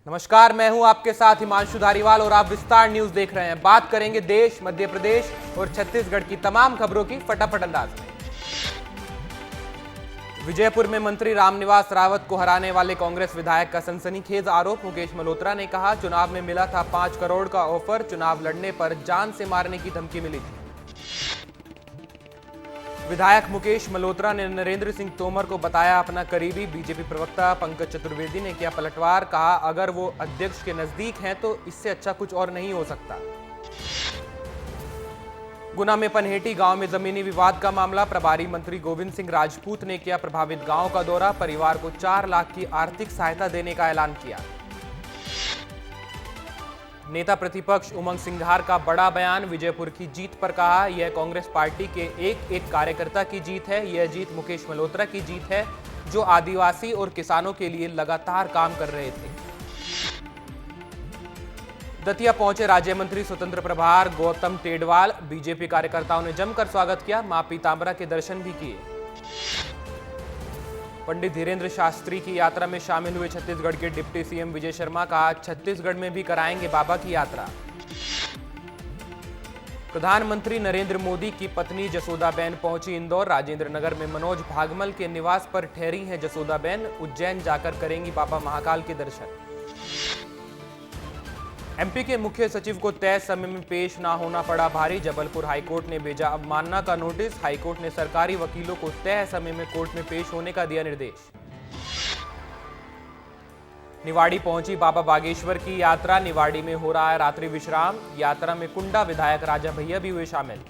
नमस्कार, मैं हूं आपके साथ हिमांशु धारीवाल और आप विस्तार न्यूज देख रहे हैं। बात करेंगे देश, मध्य प्रदेश और छत्तीसगढ़ की तमाम खबरों की फटाफट अंदाज में। विजयपुर में मंत्री रामनिवास रावत को हराने वाले कांग्रेस विधायक का सनसनीखेज आरोप। मुकेश मल्होत्रा ने कहा, चुनाव में मिला था 5 करोड़ का ऑफर, चुनाव लड़ने पर जान से मारने की धमकी मिली थी। विधायक मुकेश मल्होत्रा ने नरेंद्र सिंह तोमर को बताया अपना करीबी। बीजेपी प्रवक्ता पंकज चतुर्वेदी ने किया पलटवार, कहा अगर वो अध्यक्ष के नजदीक हैं तो इससे अच्छा कुछ और नहीं हो सकता। गुना में पनहेटी गांव में जमीनी विवाद का मामला। प्रभारी मंत्री गोविंद सिंह राजपूत ने किया प्रभावित गांव का दौरा, परिवार को 4 लाख की आर्थिक सहायता देने का ऐलान किया। नेता प्रतिपक्ष उमंग सिंघार का बड़ा बयान। विजयपुर की जीत पर कहा, यह कांग्रेस पार्टी के एक एक कार्यकर्ता की जीत है। यह जीत मुकेश मल्होत्रा की जीत है, जो आदिवासी और किसानों के लिए लगातार काम कर रहे थे। दतिया पहुंचे राज्य मंत्री स्वतंत्र प्रभार गौतम टेडवाल। बीजेपी कार्यकर्ताओं ने जमकर स्वागत किया, मां पीतांबरा के दर्शन भी किए। पंडित धीरेन्द्र शास्त्री की यात्रा में शामिल हुए छत्तीसगढ़ के डिप्टी सीएम विजय शर्मा। कहा, छत्तीसगढ़ में भी कराएंगे बाबा की यात्रा। प्रधानमंत्री नरेंद्र मोदी की पत्नी जसोदाबेन पहुंची इंदौर। राजेंद्र नगर में मनोज भागमल के निवास पर ठहरी हैं जसोदाबेन। उज्जैन जाकर करेंगी बाबा महाकाल के दर्शन। एमपी के मुख्य सचिव को तय समय में पेश ना होना पड़ा भारी। जबलपुर हाईकोर्ट ने भेजा अवमानना का नोटिस। हाईकोर्ट ने सरकारी वकीलों को तय समय में कोर्ट में पेश होने का दिया निर्देश। निवाड़ी पहुंची बाबा बागेश्वर की यात्रा। निवाड़ी में हो रहा है रात्रि विश्राम। यात्रा में कुंडा विधायक राजा भैया भी हुए शामिल।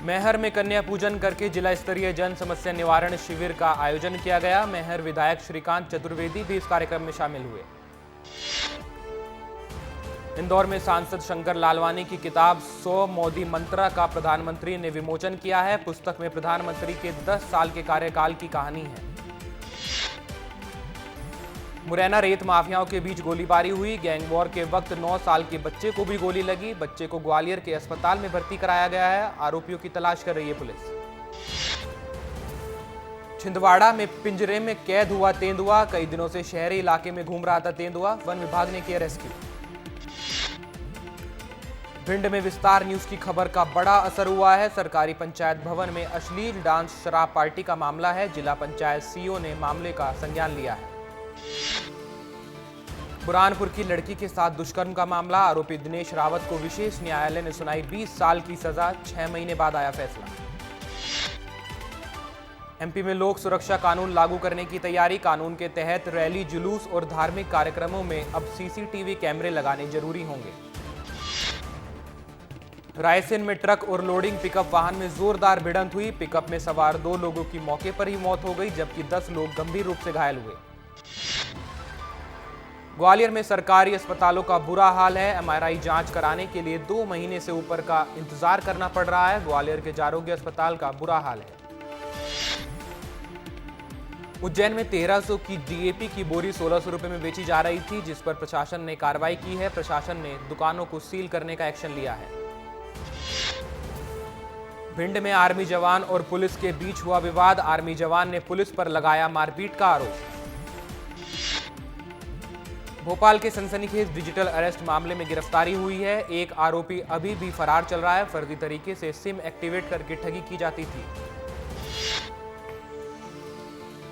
मैहर में कन्या पूजन करके जिला स्तरीय जन समस्या निवारण शिविर का आयोजन किया गया। मैहर विधायक श्रीकांत चतुर्वेदी भी इस कार्यक्रम में शामिल हुए। इंदौर में सांसद शंकर लालवानी की किताब 100 मोदी मंत्रा का प्रधानमंत्री ने विमोचन किया है। पुस्तक में प्रधानमंत्री के 10 साल के कार्यकाल की कहानी है। मुरैना रेत माफियाओं के बीच गोलीबारी हुई। गैंगवॉर के वक्त 9 साल के बच्चे को भी गोली लगी। बच्चे को ग्वालियर के अस्पताल में भर्ती कराया गया है। आरोपियों की तलाश कर रही है पुलिस। छिंदवाड़ा में पिंजरे में कैद हुआ तेंदुआ। कई दिनों से शहरी इलाके में घूम रहा था तेंदुआ। वन विभाग ने किया रेस्क्यू। भिंड में विस्तार न्यूज की खबर का बड़ा असर हुआ है। सरकारी पंचायत भवन में अश्लील डांस शराब पार्टी का मामला है। जिला पंचायत सीईओ ने मामले का संज्ञान लिया है। बुरहानपुर की लड़की के साथ दुष्कर्म का मामला। आरोपी दिनेश रावत को विशेष न्यायालय ने सुनाई 20 साल की सजा। 6 महीने बाद आया फैसला। एमपी में लोक सुरक्षा कानून लागू करने की तैयारी। कानून के तहत रैली, जुलूस और धार्मिक कार्यक्रमों में अब सीसीटीवी कैमरे लगाने जरूरी होंगे। रायसेन में ट्रक और लोडिंग पिकअप वाहन में जोरदार भिड़ंत हुई। पिकअप में सवार 2 लोगों की मौके पर ही मौत हो गई, जबकि 10 लोग गंभीर रूप से घायल हुए। ग्वालियर में सरकारी अस्पतालों का बुरा हाल है। एमआरआई जांच कराने के लिए 2 महीने से ऊपर का इंतजार करना पड़ रहा है। ग्वालियर के जारोग्य अस्पताल का बुरा हाल है। उज्जैन में 1300 की डीएपी की बोरी 1600 रुपए में बेची जा रही थी, जिस पर प्रशासन ने कार्रवाई की है। प्रशासन ने दुकानों को सील करने का एक्शन लिया है। भिंड में आर्मी जवान और पुलिस के बीच हुआ विवाद। आर्मी जवान ने पुलिस पर लगाया मारपीट का आरोप। भोपाल के सनसनीखेज डिजिटल अरेस्ट मामले में गिरफ्तारी हुई है। एक आरोपी अभी भी फरार चल रहा है। फर्जी तरीके से सिम एक्टिवेट करके ठगी की जाती थी।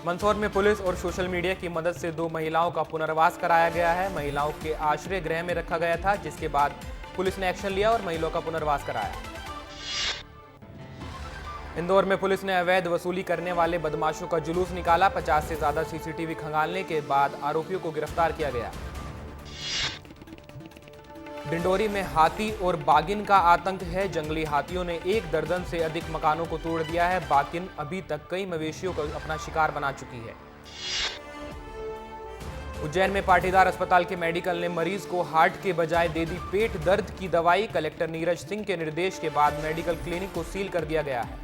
मंदसौर में पुलिस और सोशल मीडिया की मदद से 2 महिलाओं का पुनर्वास कराया गया है। महिलाओं के आश्रय गृह में रखा गया था, जिसके बाद पुलिस ने एक्शन लिया और महिलाओं का पुनर्वास कराया। इंदौर में पुलिस ने अवैध वसूली करने वाले बदमाशों का जुलूस निकाला। 50 से ज्यादा सीसीटीवी खंगालने के बाद आरोपियों को गिरफ्तार किया गया। डिंडोरी में हाथी और बागिन का आतंक है। जंगली हाथियों ने 1 दर्जन से अधिक मकानों को तोड़ दिया है। बागिन अभी तक कई मवेशियों को अपना शिकार बना चुकी है। उज्जैन में पाटीदार अस्पताल के मेडिकल ने मरीज को हार्ट के बजाय दे दी पेट दर्द की दवाई। कलेक्टर नीरज सिंह के निर्देश के बाद मेडिकल क्लिनिक को सील कर दिया गया है।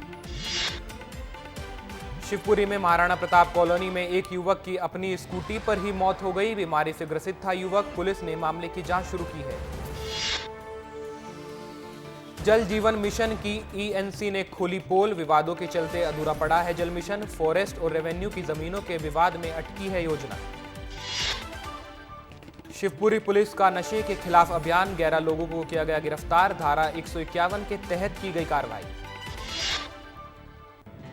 शिवपुरी में महाराणा प्रताप कॉलोनी में एक युवक की अपनी स्कूटी पर ही मौत हो गई। बीमारी से ग्रसित था युवक। पुलिस ने मामले की जांच शुरू की है। जल जीवन मिशन की ईएनसी ने खोली पोल। विवादों के चलते अधूरा पड़ा है जल मिशन। फॉरेस्ट और रेवेन्यू की जमीनों के विवाद में अटकी है योजना। शिवपुरी पुलिस का नशे के खिलाफ अभियान, 11 लोगों को किया गया गिरफ्तार, धारा 151 के तहत की गई कार्रवाई।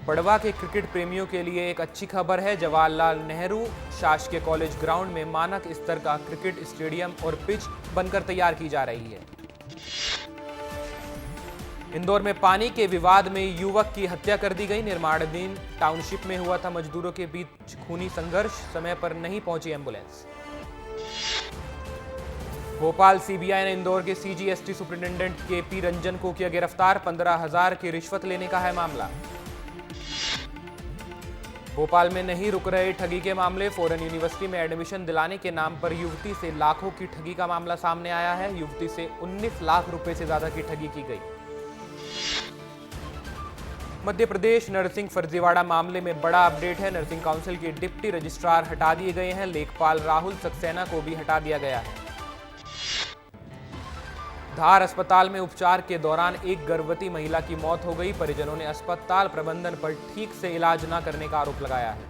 पड़वा के क्रिकेट प्रेमियों के लिए एक अच्छी खबर है। जवाहरलाल नेहरू शासकीय कॉलेज ग्राउंड में मानक स्तर का क्रिकेट स्टेडियम और पिच बनकर तैयार की जा रही है। इंदौर में पानी के विवाद में युवक की हत्या कर दी गई। निर्माणाधीन टाउनशिप में हुआ था मजदूरों के बीच खूनी संघर्ष, समय पर नहीं पहुंची एम्बुलेंस। भोपाल सीबीआई ने इंदौर के सीजीएसटी सुपरिंटेंडेंट केपी रंजन को किया गिरफ्तार, 15,000 की रिश्वत लेने का है मामला। भोपाल में नहीं रुक रहे ठगी के मामले, फॉरेन यूनिवर्सिटी में एडमिशन दिलाने के नाम पर युवती से लाखों की ठगी का मामला सामने आया है। युवती से 19 लाख रुपए से ज्यादा की ठगी की गई। मध्य प्रदेश नर्सिंग फर्जीवाड़ा मामले में बड़ा अपडेट है। नर्सिंग काउंसिल के डिप्टी रजिस्ट्रार हटा दिए गए हैं। लेखपाल राहुल सक्सेना को भी हटा दिया गया है। धार अस्पताल में उपचार के दौरान एक गर्भवती महिला की मौत हो गई। परिजनों ने अस्पताल प्रबंधन पर ठीक से इलाज न करने का आरोप लगाया है।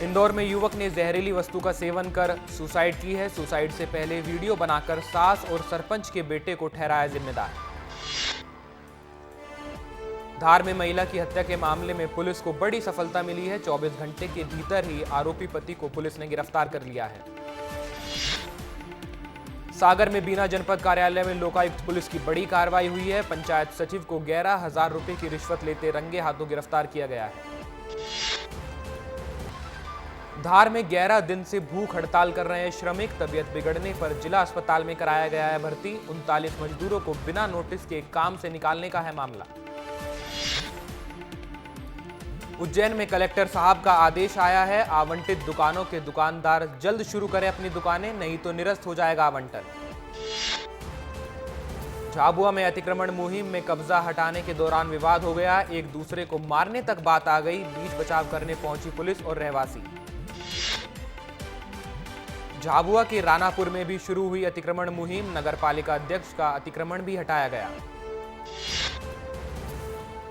इंदौर में युवक ने जहरीली वस्तु का सेवन कर सुसाइड की है। सुसाइड से पहले वीडियो बनाकर सास और सरपंच के बेटे को ठहराया जिम्मेदार। धार में महिला की हत्या के मामले में पुलिस को बड़ी सफलता मिली है। 24 घंटे के भीतर ही आरोपी पति को पुलिस ने गिरफ्तार कर लिया है। सागर में बीना जनपद कार्यालय में लोकायुक्त पुलिस की बड़ी कार्रवाई हुई है। पंचायत सचिव को 11,000 रुपए की रिश्वत लेते रंगे हाथों गिरफ्तार किया गया है। धार में 11 दिन से भूख हड़ताल कर रहे हैं श्रमिक, तबीयत बिगड़ने पर जिला अस्पताल में कराया गया है भर्ती। 39 मजदूरों को बिना नोटिस के काम से निकालने का है मामला। उज्जैन में कलेक्टर साहब का आदेश आया है। आवंटित दुकानों के दुकानदार जल्द शुरू करें अपनी दुकानें, नहीं तो निरस्त हो जाएगा आवंटन। झाबुआ में अतिक्रमण मुहिम में कब्जा हटाने के दौरान विवाद हो गया, एक दूसरे को मारने तक बात आ गई। बीच बचाव करने पहुंची पुलिस और रहवासी। झाबुआ के रानापुर में भी शुरू हुई अतिक्रमण मुहिम, नगरपालिका अध्यक्ष का अतिक्रमण भी हटाया गया।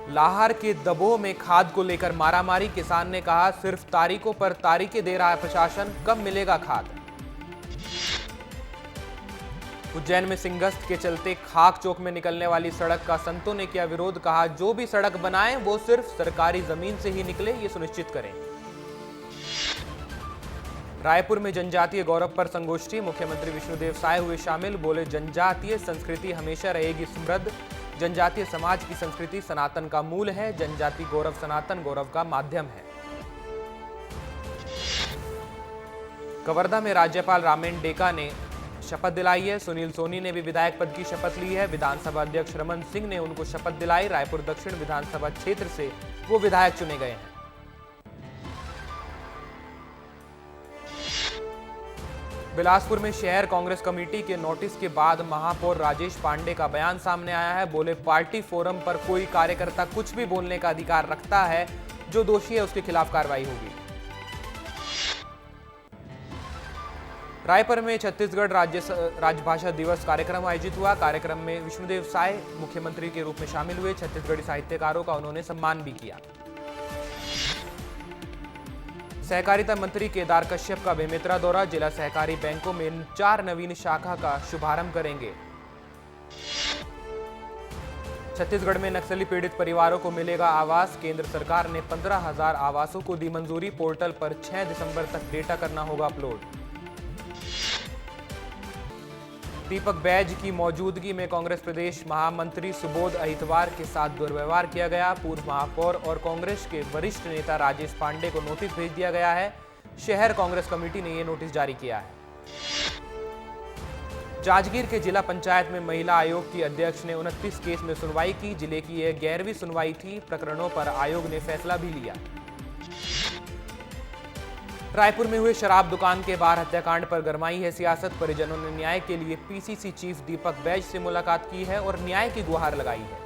लाहौर के दबोह में खाद को लेकर मारामारी, किसान ने कहा सिर्फ तारीखों पर तारीखें दे रहा है प्रशासन, कब मिलेगा खाद। उज्जैन में सिंहस्थ के चलते खाक चौक में निकलने वाली सड़क का संतों ने किया विरोध, कहा जो भी सड़क बनाएं वो सिर्फ सरकारी जमीन से ही निकले, ये सुनिश्चित करें। रायपुर में जनजातीय गौरव पर संगोष्ठी, मुख्यमंत्री विष्णुदेव साय हुए शामिल, बोले जनजातीय संस्कृति हमेशा रहेगी समृद्ध। जनजातीय समाज की संस्कृति सनातन का मूल है, जनजाति गौरव सनातन गौरव का माध्यम है। कवर्धा में राज्यपाल रामेन डेका ने शपथ दिलाई है। सुनील सोनी ने भी विधायक पद की शपथ ली है। विधानसभा अध्यक्ष रमन सिंह ने उनको शपथ दिलाई। रायपुर दक्षिण विधानसभा क्षेत्र से वो विधायक चुने गए हैं। बिलासपुर में शहर कांग्रेस कमेटी के नोटिस के बाद महापौर राजेश पांडे का बयान सामने आया है। बोले पार्टी फोरम पर कोई कार्यकर्ता कुछ भी बोलने का अधिकार रखता है, जो दोषी है उसके खिलाफ कार्रवाई होगी। रायपुर में छत्तीसगढ़ राजभाषा दिवस कार्यक्रम आयोजित हुआ। कार्यक्रम में विष्णुदेव साय मुख्यमंत्री के रूप में शामिल हुए। छत्तीसगढ़ी साहित्यकारों का उन्होंने सम्मान भी किया। सहकारिता मंत्री केदार कश्यप का बेमेतरा दौरा, जिला सहकारी बैंकों में 4 नवीन शाखा का शुभारंभ करेंगे। छत्तीसगढ़ में नक्सली पीड़ित परिवारों को मिलेगा आवास, केंद्र सरकार ने 15,000 आवासों को दी मंजूरी। पोर्टल पर 6 दिसंबर तक डेटा करना होगा अपलोड। दीपक बैज की मौजूदगी में कांग्रेस प्रदेश महामंत्री सुबोध अहितवार के साथ दुर्व्यवहार किया गया। पूर्व महापौर और कांग्रेस के वरिष्ठ नेता राजेश पांडे को नोटिस भेज दिया गया है। शहर कांग्रेस कमेटी ने यह नोटिस जारी किया है। जांजगीर के जिला पंचायत में महिला आयोग की अध्यक्ष ने 29 केस में सुनवाई की। जिले की यह 11वीं सुनवाई थी। प्रकरणों पर आयोग ने फैसला भी लिया। रायपुर में हुए शराब दुकान के बाहर हत्याकांड पर गरमाई है सियासत। परिजनों ने न्याय के लिए पीसीसी चीफ दीपक बैज से मुलाकात की है और न्याय की गुहार लगाई है।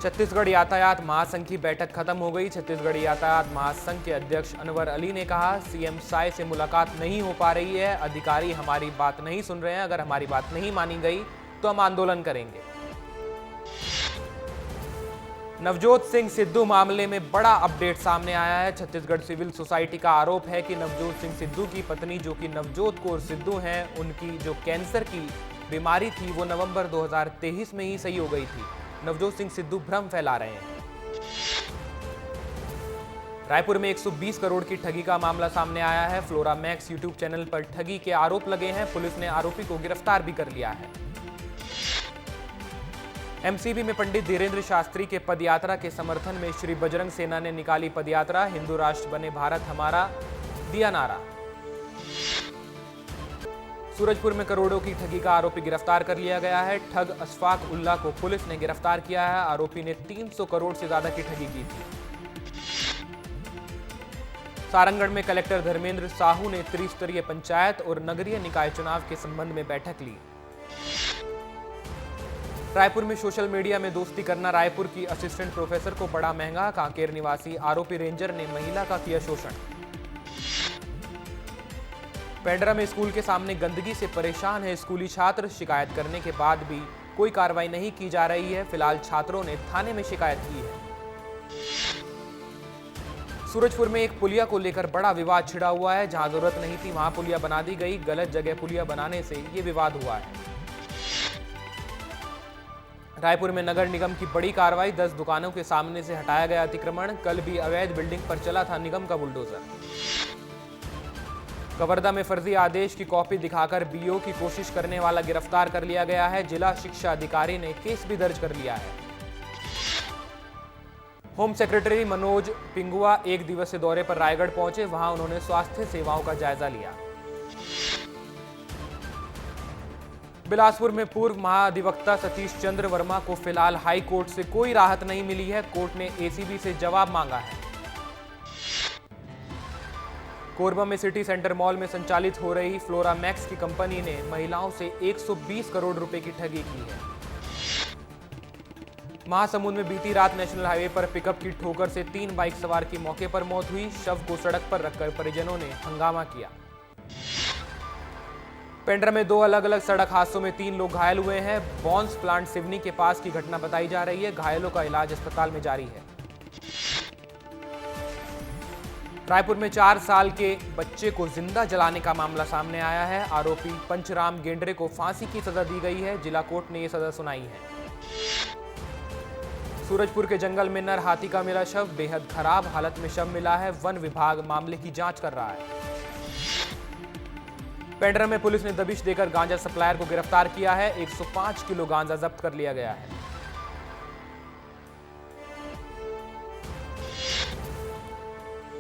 छत्तीसगढ़ यातायात महासंघ की बैठक खत्म हो गई। छत्तीसगढ़ यातायात महासंघ के अध्यक्ष अनवर अली ने कहा सीएम साय से मुलाकात नहीं हो पा रही है, अधिकारी हमारी बात नहीं सुन रहे हैं, अगर हमारी बात नहीं मानी गई तो हम आंदोलन करेंगे। नवजोत सिंह सिद्धू मामले में बड़ा अपडेट सामने आया है। छत्तीसगढ़ सिविल सोसाइटी का आरोप है कि नवजोत सिंह सिद्धू की पत्नी, जो कि नवजोत कौर सिद्धू हैं, उनकी जो कैंसर की बीमारी थी वो नवंबर 2023 में ही सही हो गई थी। नवजोत सिंह सिद्धू भ्रम फैला रहे हैं। रायपुर में 120 करोड़ की ठगी का मामला सामने आया है। फ्लोरा मैक्स यूट्यूब चैनल पर ठगी के आरोप लगे हैं। पुलिस ने आरोपी को गिरफ्तार भी कर लिया है। एमसीबी में पंडित धीरेन्द्र शास्त्री के पदयात्रा के समर्थन में श्री बजरंग सेना ने निकाली पदयात्रा। हिंदू राष्ट्र बने भारत हमारा, दिया नारा। सूरजपुर में करोड़ों की ठगी का आरोपी गिरफ्तार कर लिया गया है। ठग अशफाक उल्लाह को पुलिस ने गिरफ्तार किया है। आरोपी ने 300 करोड़ से ज्यादा की ठगी की थी। सारंगढ़ में कलेक्टर धर्मेंद्र साहू ने त्रिस्तरीय पंचायत और नगरीय निकाय चुनाव के संबंध में बैठक ली। रायपुर में सोशल मीडिया में दोस्ती करना रायपुर की असिस्टेंट प्रोफेसर को पड़ा महंगा। कांकेर निवासी आरोपी रेंजर ने महिला का किया शोषण। पेंड्रा में स्कूल के सामने गंदगी से परेशान है स्कूली छात्र। शिकायत करने के बाद भी कोई कार्रवाई नहीं की जा रही है। फिलहाल छात्रों ने थाने में शिकायत की है। सूरजपुर में एक पुलिया को लेकर बड़ा विवाद छिड़ा हुआ है। जहां जरूरत नहीं थी वहां पुलिया बना दी गई। गलत जगह पुलिया बनाने से ये विवाद हुआ है। रायपुर में नगर निगम की बड़ी कार्रवाई। 10 दुकानों के सामने से हटाया गया अतिक्रमण। कल भी अवैध बिल्डिंग पर चला था निगम का बुलडोजर। कवर्धा में फर्जी आदेश की कॉपी दिखाकर बीओ की कोशिश करने वाला गिरफ्तार कर लिया गया है। जिला शिक्षा अधिकारी ने केस भी दर्ज कर लिया है। होम सेक्रेटरी मनोज पिंगुआ एक दिवसीय दौरे पर रायगढ़ पहुंचे। वहां उन्होंने स्वास्थ्य सेवाओं का जायजा लिया। बिलासपुर में पूर्व महाधिवक्ता सतीश चंद्र वर्मा को फिलहाल हाई कोर्ट से कोई राहत नहीं मिली है। कोर्ट ने एसीबी से जवाब मांगा है। कोरबा में सिटी सेंटर मॉल में संचालित हो रही फ्लोरा मैक्स की कंपनी ने महिलाओं से 120 करोड़ रुपए की ठगी की है। महासमुंद में बीती रात नेशनल हाईवे पर पिकअप की ठोकर से 3 बाइक सवार की मौके पर मौत हुई। शव को सड़क पर रखकर परिजनों ने हंगामा किया। पेंड्रा में 2 अलग अलग सड़क हादसों में 3 लोग घायल हुए हैं। बॉन्स प्लांट सिवनी के पास की घटना बताई जा रही है। घायलों का इलाज अस्पताल में जारी है। रायपुर में 4 साल के बच्चे को जिंदा जलाने का मामला सामने आया है। आरोपी पंचराम गेंडरे को फांसी की सजा दी गई है। जिला कोर्ट ने यह सजा सुनाई है। सूरजपुर के जंगल में नर हाथी का मिला शव। बेहद खराब हालत में शव मिला है। वन विभाग मामले की जांच कर रहा है। पेंड्रा में पुलिस ने दबिश देकर गांजा सप्लायर को गिरफ्तार किया है। 105 किलो गांजा जब्त कर लिया गया है।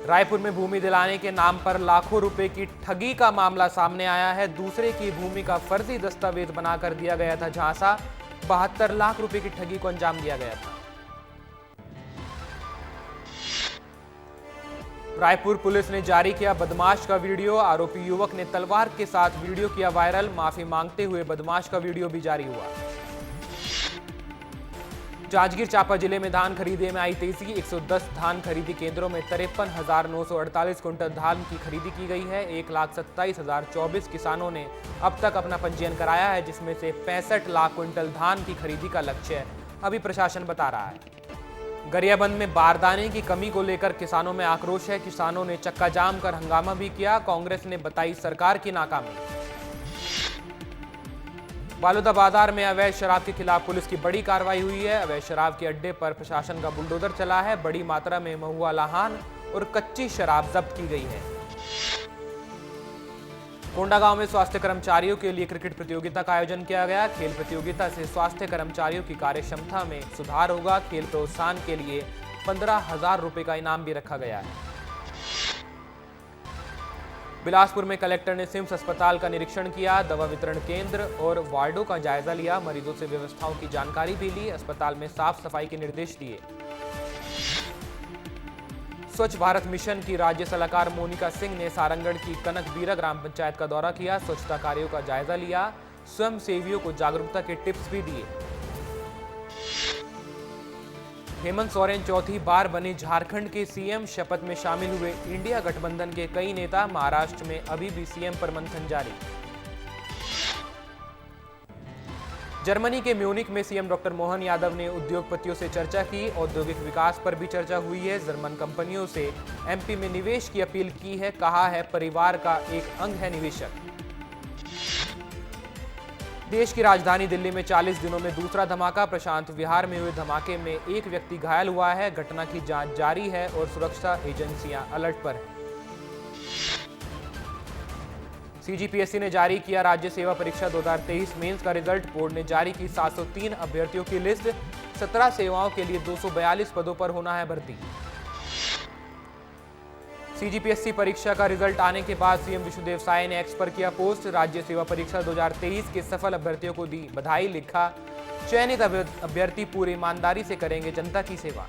रायपुर में भूमि दिलाने के नाम पर लाखों रुपए की ठगी का मामला सामने आया है। दूसरे की भूमि का फर्जी दस्तावेज बनाकर दिया गया था झांसा। 72 लाख रुपए की ठगी को अंजाम दिया गया था। रायपुर पुलिस ने जारी किया बदमाश का वीडियो। आरोपी युवक ने तलवार के साथ वीडियो किया वायरल। माफी मांगते हुए बदमाश का वीडियो भी जारी हुआ। जांजगीर चांपा जिले में धान खरीदी में आई तेजी। 110 धान खरीदी केंद्रों में 53,948 क्विंटल धान की खरीदी की गई है। 1,27,024 किसानों ने अब तक अपना पंजीयन कराया है, जिसमें से 65 लाख क्विंटल धान की खरीदी का लक्ष्य अभी प्रशासन बता रहा है। गरियाबंद में बारदाने की कमी को लेकर किसानों में आक्रोश है। किसानों ने चक्का जाम कर हंगामा भी किया। कांग्रेस ने बताई सरकार की नाकामी। बालोदा बाजार में अवैध शराब के खिलाफ पुलिस की बड़ी कार्रवाई हुई है। अवैध शराब के अड्डे पर प्रशासन का बुलडोजर चला है। बड़ी मात्रा में महुआ लाहान और कच्ची शराब जब्त की गई है। कोंडागांव में स्वास्थ्य कर्मचारियों के लिए क्रिकेट प्रतियोगिता का आयोजन किया गया। खेल प्रतियोगिता से स्वास्थ्य कर्मचारियों की कार्यक्षमता में सुधार होगा। खेल प्रोत्साहन के लिए 15,000 रुपए का इनाम भी रखा गया है। बिलासपुर में कलेक्टर ने सिम्स अस्पताल का निरीक्षण किया। दवा वितरण केंद्र और वार्डों का जायजा लिया। मरीजों से व्यवस्थाओं की जानकारी भी ली। अस्पताल में साफ सफाई के निर्देश दिए। स्वच्छ भारत मिशन की राज्य सलाहकार मोनिका सिंह ने सारंगढ़ की कनकबीरा ग्राम पंचायत का दौरा किया। स्वच्छता कार्यों का जायजा लिया। स्वयं सेवियों को जागरूकता के टिप्स भी दिए। हेमंत सोरेन चौथी बार बने झारखंड के सीएम। शपथ में शामिल हुए इंडिया गठबंधन के कई नेता। महाराष्ट्र में अभी भी सीएम पर मंथन जारी। जर्मनी के म्यूनिक में सीएम डॉक्टर मोहन यादव ने उद्योगपतियों से चर्चा की। औद्योगिक विकास पर भी चर्चा हुई है। जर्मन कंपनियों से एमपी में निवेश की अपील की है। कहा है परिवार का एक अंग है निवेशक। देश की राजधानी दिल्ली में 40 दिनों में दूसरा धमाका। प्रशांत विहार में हुए धमाके में एक व्यक्ति घायल हुआ है। घटना की जांच जारी है और सुरक्षा एजेंसियां अलर्ट पर हैं। सीजीपीएससी ने जारी किया राज्य सेवा परीक्षा 2023 मेंस का रिजल्ट। बोर्ड ने जारी की 703 अभ्यर्थियों की लिस्ट। 17 सेवाओं के लिए 242 पदों पर होना है भर्ती। सीजीपीएससी परीक्षा का रिजल्ट आने के बाद सीएम विष्णुदेव साय ने एक्स पर किया पोस्ट। राज्य सेवा परीक्षा 2023 के सफल अभ्यर्थियों को दी बधाई। लिखा, चयनित अभ्यर्थी पूरी ईमानदारी से करेंगे जनता की सेवा।